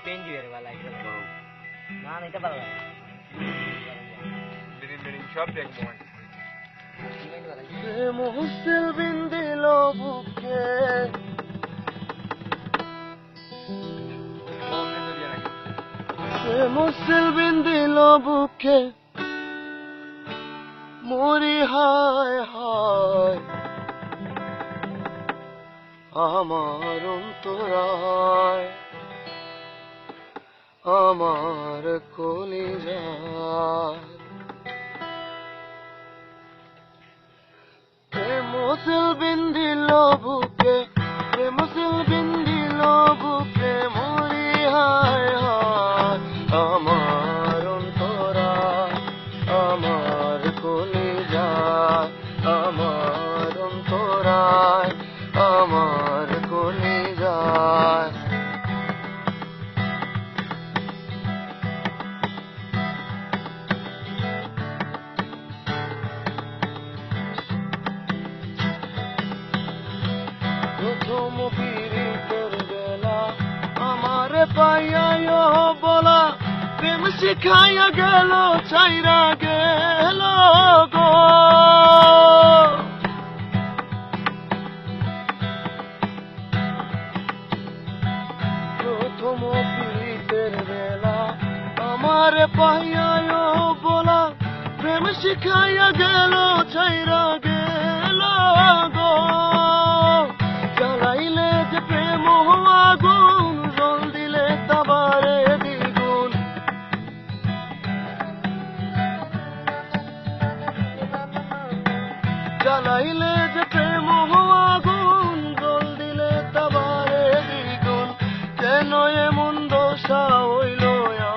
পেঞ্জুয়ের ভালো লাগে না এটা ভালো লাগে বিরিং সব দেখবো মুহসিল বিন দিল বুকে মুহসিল বিন দিল বুকে মরি হায় হায় আমার অন্তরায় আমার কলিজায় মুসিল বিন দিল বুকে মুসিল বিন দিল বুকে মরি হায় হায় আমার অন্তরায় আমার কলিজায় আমার অন্তরায় আমার কলিজায় প্রথম পীড়িতের বেলা আমারে পাইয়া বলা প্রেম শিখাইয়া গেল চাইরা গেল গো প্রথম পীড়িতের বেলা আমারে পাইয়া বলা প্রেম শিখাইয়া গেল চাইরা গেল গো জ্বালাইলে যে প্রেম আগুন জল দিলে তাবারে দ্বিগুণ জ্বালাইলে যে প্রেম আগুন জল দিলে তাবারে দ্বিগুণ কেন এমন দশা হইল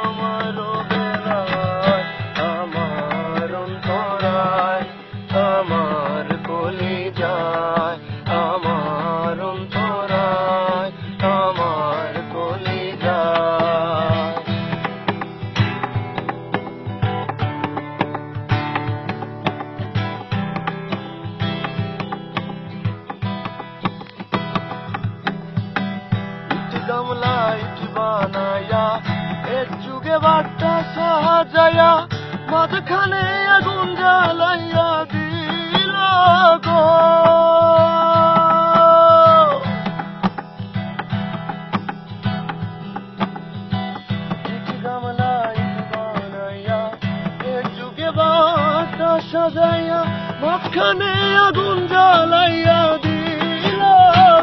আমার বেলায় আমার অন্তরায় আমার কলিজায় আমার অন্তরায় আমার কলিজায় ইট গামলা ইট বানায়া এক যুগে বাট্টা সাজায়া মাঝখানে আগুন জ্বালাইয়া দিল গো ইট গামলা ইট বানায়া এক যুগে বাট্টা সাজায়া মাঝখানে আগুন জ্বালাইয়া দিল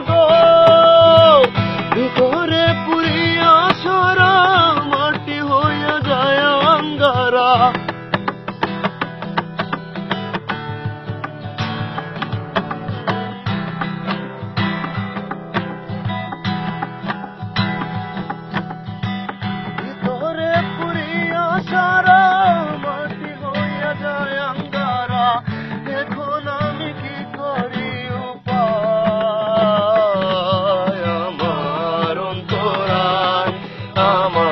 গো ভিতরে পুরিয়া সারা মাটি হইয়া যায় আঙ্গারা ভিতরে পুরিয়া সারা মাটি হইয়া যায় আঙ্গারা এখন আমি কি করি উপায় আমার অন্তরায় আমার